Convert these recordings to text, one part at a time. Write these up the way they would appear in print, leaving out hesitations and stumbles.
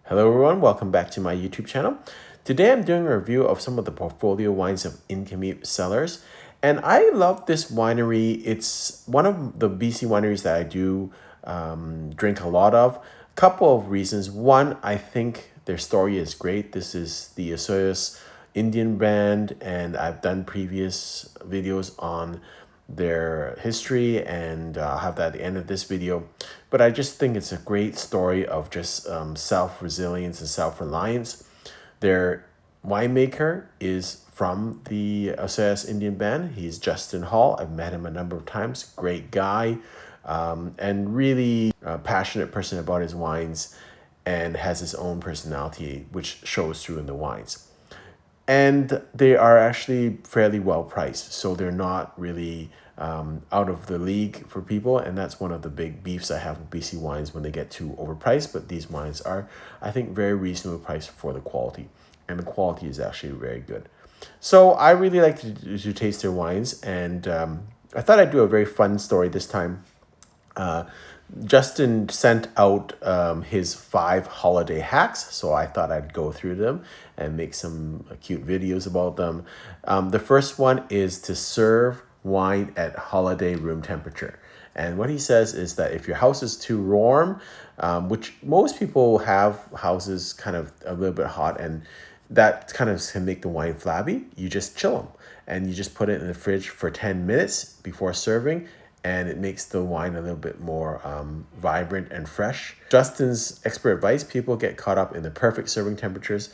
Hello everyone, welcome back to my YouTube channel. Today I'm doing a review of some of the portfolio wines of Nk'Mip Cellars. And I love this winery. It's one of the BC wineries that I do drink a lot of. Couple of reasons. One, I think their story is great. This is the Osoyoos Indian Band, and I've done previous videos on their history, and I'll have that at the end of this video. But I just think it's a great story of just self-resilience and self-reliance. Their winemaker is from the Osoyoos Indian Band. He's Justin Hall. I've met him a number of times. Great guy, and really passionate person about his wines, and has his own personality, which shows through in the wines. And they are actually fairly well priced, so they're not really out of the league for people. And that's one of the big beefs I have with BC wines, when they get too overpriced. But these wines are, I think, very reasonable priced for the quality, and the quality is actually very good. So I really like to taste their wines, and I thought I'd do a very fun story this time. Justin sent out his 5 holiday hacks, so I thought I'd go through them and make some cute videos about them. The first one is to serve wine at holiday room temperature. And what he says is that if your house is too warm, which most people have houses kind of a little bit hot, and that kind of can make the wine flabby, you just chill them. And you just put it in the fridge for 10 minutes before serving, and it makes the wine a little bit more vibrant and fresh. Justin's expert advice: people get caught up in the perfect serving temperatures.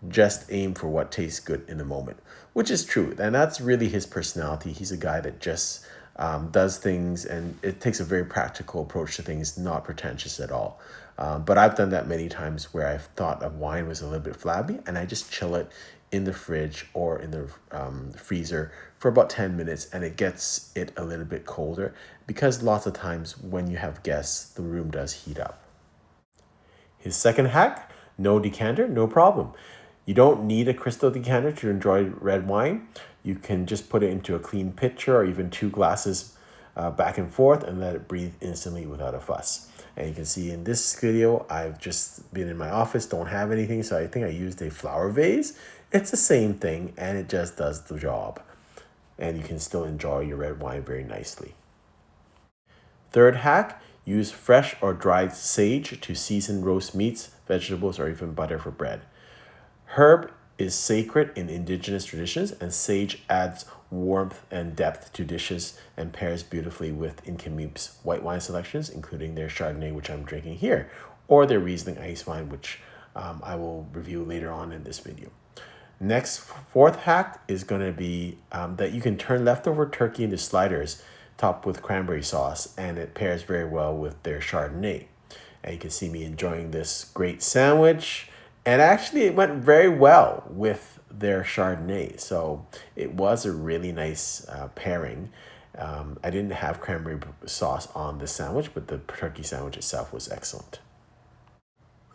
Just aim for what tastes good in the moment, which is true. And that's really his personality. He's a guy that just does things, and it takes a very practical approach to things, not pretentious at all. But I've done that many times where I've thought a wine was a little bit flabby, and I just chill it in the fridge or in the freezer for about 10 minutes, and it gets it a little bit colder, because lots of times when you have guests, the room does heat up. His second hack: no decanter, no problem. You don't need a crystal decanter to enjoy red wine. You can just put it into a clean pitcher, or even 2 glasses back and forth, and let it breathe instantly without a fuss. And you can see in this video, I've just been in my office, don't have anything, so I think I used a flower vase. It's the same thing, and it just does the job. And you can still enjoy your red wine very nicely. Third hack: use fresh or dried sage to season roast meats, vegetables, or even butter for bread. Herb is sacred in indigenous traditions, and sage adds warmth and depth to dishes and pairs beautifully with Nk'Mip's white wine selections, including their Chardonnay, which I'm drinking here, or their Riesling ice wine, which I will review later on in this video. Next, fourth hack is going to be that you can turn leftover turkey into sliders topped with cranberry sauce, and it pairs very well with their Chardonnay. And you can see me enjoying this great sandwich. And actually, it went very well with their Chardonnay. So it was a really nice pairing. I didn't have cranberry sauce on the sandwich, but the turkey sandwich itself was excellent.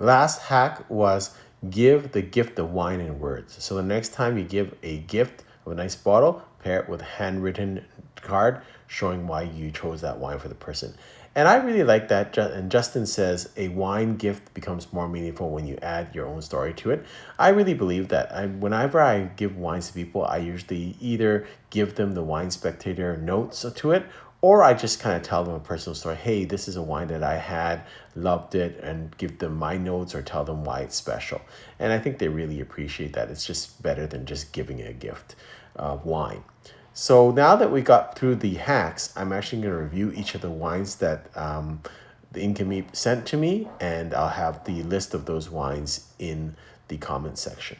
Last hack was give the gift of wine in words. So the next time you give a gift of a nice bottle, pair it with a handwritten card showing why you chose that wine for the person. And I really like that. And Justin says a wine gift becomes more meaningful when you add your own story to it. I really believe that. Whenever I give wines to people, I usually either give them the Wine Spectator notes to it, or I just kind of tell them a personal story. Hey, this is a wine that I had, loved it, and give them my notes or tell them why it's special. And I think they really appreciate that. It's just better than just giving a gift of wine. So now that we got through the hacks, I'm actually going to review each of the wines that the Nk'Mip sent to me, and I'll have the list of those wines in the comment section.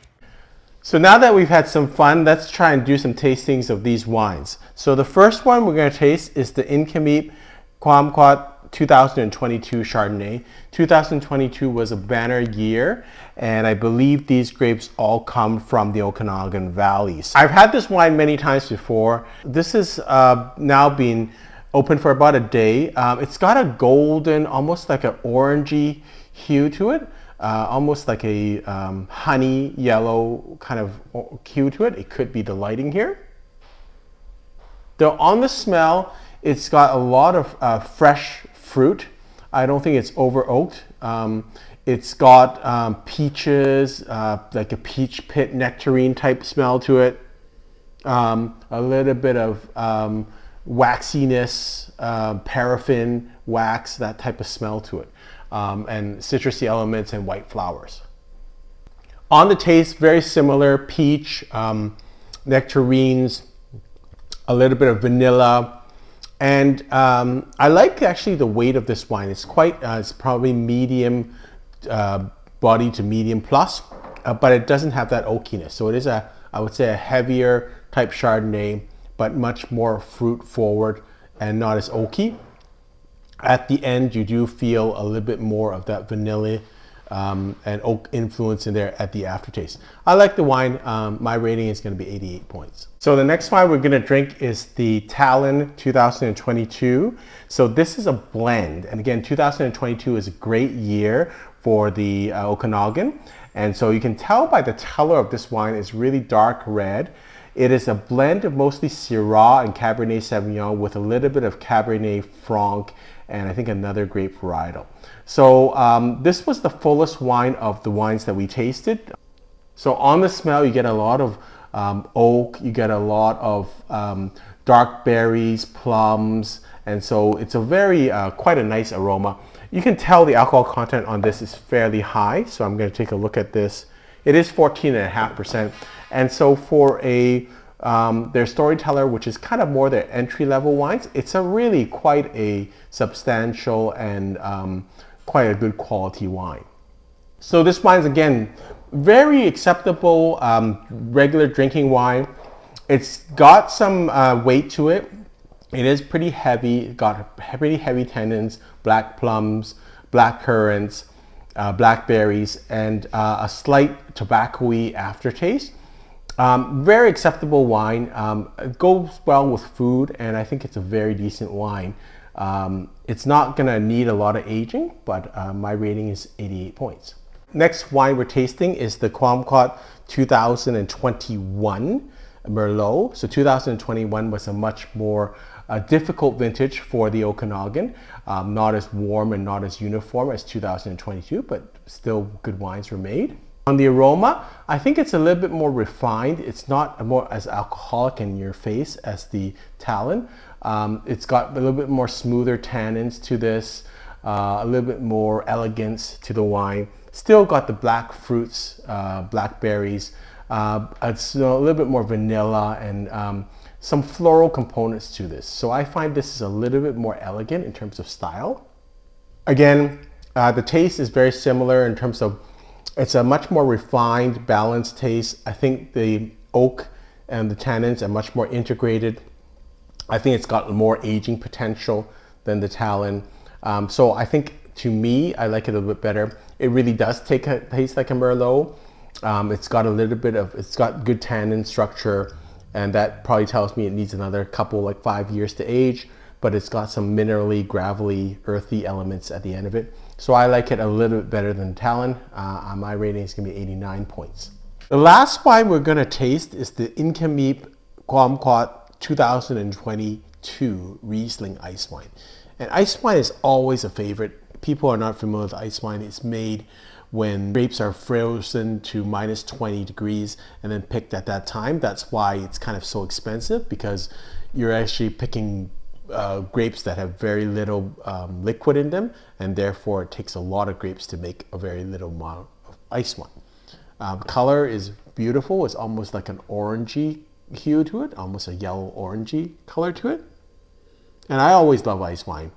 So now that we've had some fun, let's try and do some tastings of these wines. So the first one we're going to taste is the Nk'Mip Qwam 2022 Chardonnay. 2022 was a banner year, and I believe these grapes all come from the Okanagan Valleys. I've had this wine many times before. This is now been open for about a day. It's got a golden, almost like an orangey hue to it. Almost like a honey yellow kind of hue to it. It could be the lighting here. Though on the smell, it's got a lot of fresh fruit. I don't think it's over oaked. It's got peaches, like a peach pit nectarine type smell to it. A little bit of waxiness, paraffin, wax, that type of smell to it. And citrusy elements and white flowers. On the taste, very similar, peach, nectarines, a little bit of vanilla. And I like actually the weight of this wine. It's quite, it's probably medium body to medium plus, but it doesn't have that oakiness. So it is I would say a heavier type Chardonnay, but much more fruit forward and not as oaky. At the end, you do feel a little bit more of that vanilla and oak influence in there at the aftertaste. I like the wine. My rating is going to be 88 points. So the next wine we're going to drink is the Talon 2022. So this is a blend. And again, 2022 is a great year for the Okanagan. And so you can tell by the color of this wine is really dark red. It is a blend of mostly Syrah and Cabernet Sauvignon with a little bit of Cabernet Franc and I think another grape varietal. So this was the fullest wine of the wines that we tasted. So on the smell, you get a lot of oak, you get a lot of dark berries, plums, and so it's a very, quite a nice aroma. You can tell the alcohol content on this is fairly high, so I'm going to take a look at this. It is 14.5%, and so for a their Storyteller, which is kind of more their entry-level wines, it's a really quite a substantial and quite a good quality wine. So this wine is, again, very acceptable, regular drinking wine. It's got some weight to it. It is pretty heavy. It's got pretty heavy tannins, black plums, black currants, blackberries, and a slight tobacco-y aftertaste. Very acceptable wine. It goes well with food, and I think it's a very decent wine. It's not going to need a lot of aging, but my rating is 88 points. Next wine we're tasting is the Qwam 2021 Merlot. So 2021 was a much more difficult vintage for the Okanagan. Not as warm and not as uniform as 2022, but still good wines were made. On the aroma, I think it's a little bit more refined. It's not more as alcoholic in your face as the Talon. It's got a little bit more smoother tannins to this, a little bit more elegance to the wine. Still got the black fruits, blackberries. It's a little bit more vanilla and some floral components to this. So I find this is a little bit more elegant in terms of style. Again, the taste is very similar in terms of it's a much more refined, balanced taste. I think the oak and the tannins are much more integrated. I think it's got more aging potential than the Talon. So I think, to me, I like it a little bit better. It really does taste like a Merlot. It's got a little bit of, it's got good tannin structure, and that probably tells me it needs another couple, like 5 years to age, but it's got some minerally, gravelly, earthy elements at the end of it. So I like it a little bit better than Talon. My rating is going to be 89 points. The last wine we're going to taste is the Nk'Mip Cellars 2022 Riesling Ice Wine. And ice wine is always a favorite. People are not familiar with ice wine. It's made when grapes are frozen to minus 20 degrees and then picked at that time. That's why it's kind of so expensive, because you're actually picking grapes that have very little liquid in them, and therefore it takes a lot of grapes to make a very little amount of ice wine. Color is beautiful. It's almost like an orangey hue to it, almost a yellow orangey color to it. And I always love ice wine,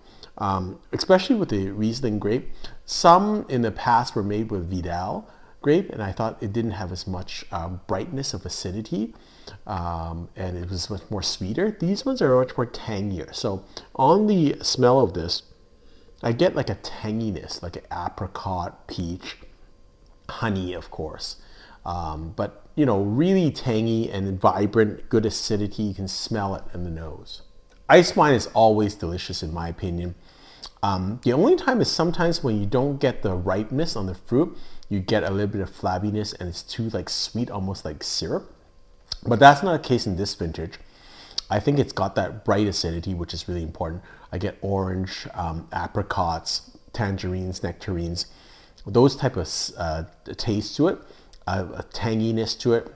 especially with the Riesling grape. Some in the past were made with Vidal grape, and I thought it didn't have as much brightness of acidity, and it was much more sweeter. These ones are much more tangier. So on the smell of this, I get like a tanginess, like an apricot, peach, honey, of course. But, you know, really tangy and vibrant, good acidity. You can smell it in the nose. Ice wine is always delicious, in my opinion. The only time is sometimes when you don't get the ripeness on the fruit, you get a little bit of flabbiness and it's too like sweet, almost like syrup. But that's not the case in this vintage. I think it's got that bright acidity, which is really important. I get orange, apricots, tangerines, nectarines. those type of taste to it, a tanginess to it,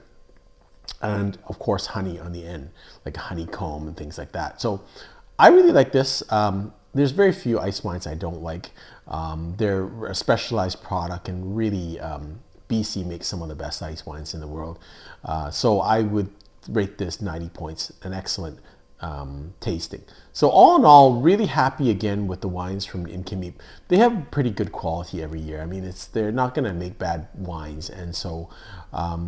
and of course honey on the end, like honeycomb and things like that. So I really like this. There's very few ice wines I don't like. They're a specialized product, and really BC makes some of the best ice wines in the world. So I would rate this 90 points, an excellent tasting. So all in all, really happy again with the wines from Nk'Mip. They have pretty good quality every year. I mean, they're not going to make bad wines, and so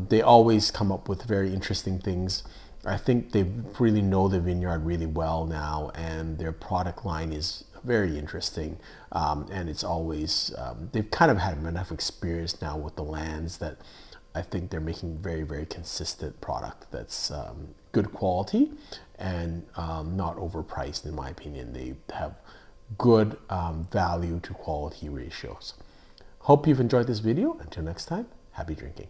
they always come up with very interesting things. I think they really know the vineyard really well now, and their product line is very interesting. And it's always, they've kind of had enough experience now with the lands that I think they're making very, very consistent product that's good quality and not overpriced, in my opinion. They have good value to quality ratios. Hope you've enjoyed this video. Until next time, happy drinking.